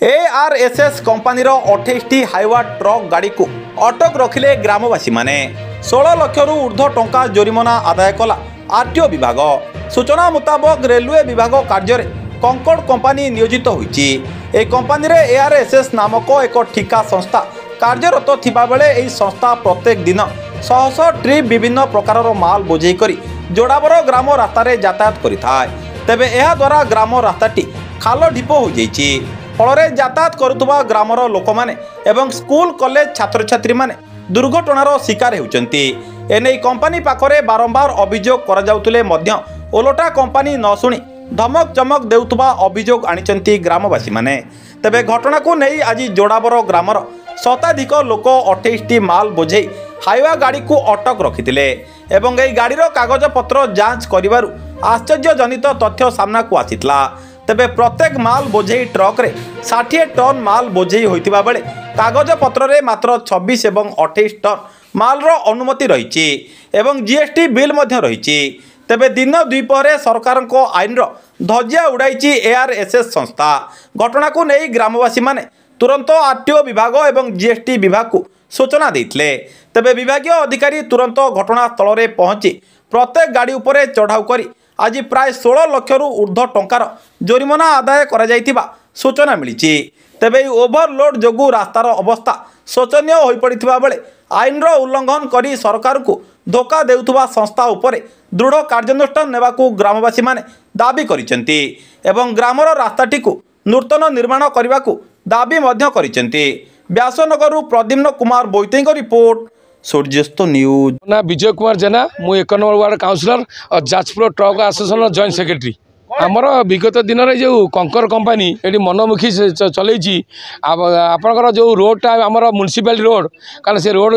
ARSS company 28 Hyva truck गाड़ी को अटक रखिले ग्रामवासी माने 16 लाख रु ऊर्ध्व टंका जोरिमाना आदाय कला आरटीओ विभाग। सूचना मुताबक रेलवे विभाग कार्य कंकड़ कंपानी नियोजित होईची। ए कंपानी रे एआरएसएस नामक एक ठिका संस्था कार्यरत थिबा बेले एही संस्था प्रत्येक दिन शह शह ट्रिप विभिन्न प्रकार माल बोझेई करी जोड़ाबर ग्राम रास्ता रे यातायात करिथाय। तेबे एहा द्वारा ग्राम रास्ताटी खाल ढिप हो जाइछि। फल यातायात करुवा ग्रामर लोक मैंने एवं स्कूल कॉलेज छात्र छात्री माने दुर्घटनार शिकार होउचंती। एने कंपानी पाखरे बारंबार अभियोग करा जाउतले मध्य ओलोटा कंपानी न शुणी धमक चमक देउतबा अभियोग आनिचंती ग्रामवासी माने। तेबे घटना को नहीं आज जोड़ाबर ग्रामर शताधिक लोक 28 माल बोझे हाइवा गाड़ी को अटक रखिथिले एवं एई गाड़ीर कागज पत्र जांच करिवारु आश्चर्यजनित तथ्य सामना को आसितला। तेबे प्रत्येक माल बोझेई ट्रक रे 60 टन माल बोझेई होइतिबा बेले कागज पत्र रे मात्र 26 एवं 28 टन माल रो अनुमति रहिछि एवं जीएसटी बिल मध्य रहिछि। तेबे दिन द्विपहरे सरकार को आईन रो ध्वजा उड़ाइछि एआरएसएस संस्था। घटना को नहीं ग्रामवासी माने तुरंत आरटीओ विभाग एवं जीएसटी विभाग को सूचना देइथिले। तेबे विभागीय अधिकारी तुरंत घटनास्थल रे पहुंची प्रत्येक गाड़ी उपरे चढ़ाऊ करी आज प्राय 16 लाख रु ऊर्ध्व टंकार जोरिमाना आदाय करा जाइतिबा सूचना मिली। तेबे ओभरलोड जोगु रास्तार अवस्था शोचनीय हो पड़िथिबा बेले आईन रो उल्लंघन करी सरकार को धोखा देउथुबा संस्था उपरे दृढ़ कार्यानुष्ठान नेबाकू ग्रामवासी माने दाबी करिसेंती एवं ग्रामर रास्ताटी को नूतन निर्माण करने दाबी मध्य करिसेंती। व्यासनगर प्रद्युम्न कुमार बोईतेई को रिपोर्ट, सूर्यस्त न्यूज। ना विजय कुमार जेना मु 1 नंबर वार्ड काउंसिलर और Jajpur truck association joint secretary. आमर विगत दिन में जो कंकर कंपानी ये मनमुखी चलती आपंकर जो रोडटा आमर म्युनिसिपालिटी रोड कारण से रोड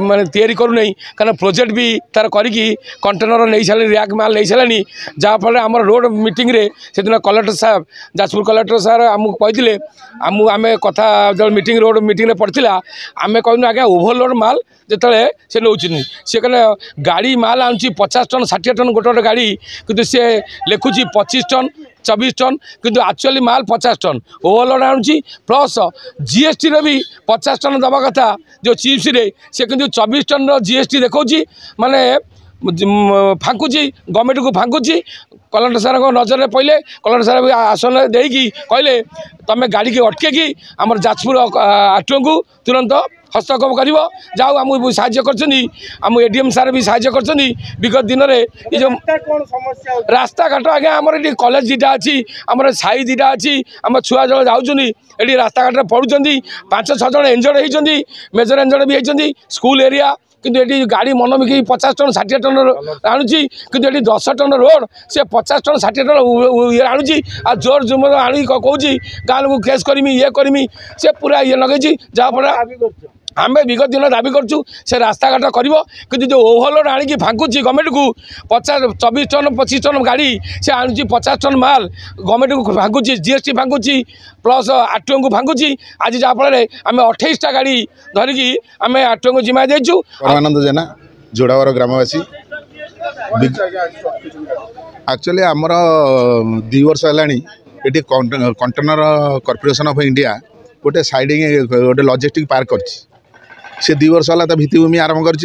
माने तैयारी करूना कारण प्रोजेक्ट भी तार करी कंटेनर नहीं सारे रैक माल नहीं सारे जहाँफल आम रोड मीटिंग रे से दिन कलेक्टर साहब जाजपुर कलेक्टर साहब आमको कहते आम कथा जो मीटिंग रोड मीटिंग पड़ता आम कहूँ आज्ञा ओभरलोड माल जिते से नौ सी कहने गाड़ी माल आनुची 50 टन 60 टन गोटे गाड़ी किंतु सी लिखुची 25 टन 24 टन किंतु एक्चुअली माल 50 टन ओभरलोड आनुची प्लस जीएसटी रे भी 50 टन दबा कथा जो चिप्स रे से किंतु 24 टन जीएसटी देखौची माने फांकुची गवर्नमेंट को फांकुची। कलेक्टर सार को नजर में पड़े कलेक्टर सार भी आसन देकी कहले तमें गाड़ी की अटके आम जाजपुर आरटीओ को तुरंत हस्तक्षेप कर जाओ आम साहय कर एडीएम सार भी साहय कर विगत दिन में ये जो रास्ता घाट आज्ञा आमर ये कॉलेज दीटा अच्छी आम साई दीटा अच्छी आम छुआ जल जाऊँ ये रास्ता घाट पढ़ुं 5-6 जन इंजर्ड होती मेजर इंजर्ड भी होती स्कूल एरिया किंतु ये गाड़ी मनमुखी 50 टन 60 टन आणुची किंतु ये 10 टन रोड से 50 टन 60 टन ये आणुची आ जोर जुमर आनी कहूँ गाँ लोग केस करमी ये करमी से पूरा ये लगे जहाँफल आम विगत दिन दाबी करूँ से रास्ता घाट कर जो ओभरलोड आनिकी फांकुची गवर्नमेंट को 24 टन 25 टन गाड़ी से आणुची 50 टन माल गवर्नमेंट को फांकुची जीएसटी फांकुची प्लस आरटीओ को फांकुची आज जहाँफल आम 28टा गाड़ी धरिकी आम आरटीओ को जिम्मा देचु। आनंद जेना जोड़ावर ग्रामवासी एक्चुअली आमर 2 वर्ष है कंटेनर कॉर्पोरेशन ऑफ इंडिया गोटे साइडिंग गोटे लॉजिस्टिक पार्क कर 2 वर्ष है भित्तिभूमि आरंभ कर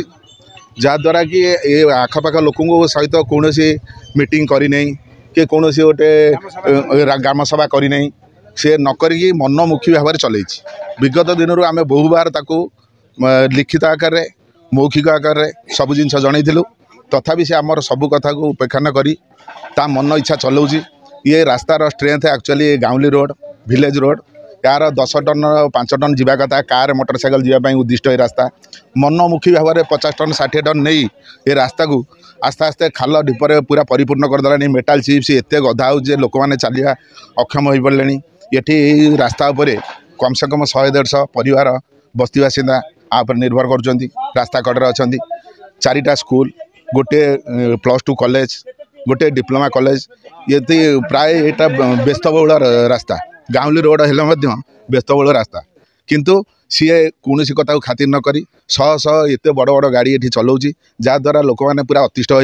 जहाँद्वारा कि ये आखपाख लोकों सहित कौन मीटिंग करना कि कौन गोटे ग्राम सभा करना से नक मनमुखी भाव में चल विगत दिन आम बहु बार ताकू लिखित आकार मौखिक आकार सबू जिन जनईलु तथापि से आमर सबू कथा को उपेक्षा न करी ता मन इच्छा चलाऊँ। ये रास्तार स्ट्रेंथ एक्चुअली गाँवली रोड विलेज रोड यार 10 टन 5 टन जीवा कथा कार मोटरसाइकेल जीवाई उद्दिष्ट ये रास्ता मनमुखी भाव में 50 टन 60 टन नहीं ये रास्ता को आस्ते आस्ते खाल ढिपर पूरा परिपूर्ण करदेला। मेटाल चिप्स एत गधा हो लोक मैंने चलिया अक्षम हो पड़े ये रास्ता उपरे कम से कम 100-150 परिवार बस्ती बासिंदा आप निर्भर कर रास्ता कड़े अच्छा 4टा स्कूल गोटे +2 कॉलेज गोटे डिप्लोमा कॉलेज ये प्राय यहाँ व्यस्तबहुल रास्ता गाँवली रोड हेल्ले व्यस्तबहुल रास्ता किंतु सी कौन कथा को खातिर न करी शह शह एत बड़ बड़ गाड़ी ये चलाऊँ जहाँद्वारा लोक मैंने पूरा अतिष्ठ हो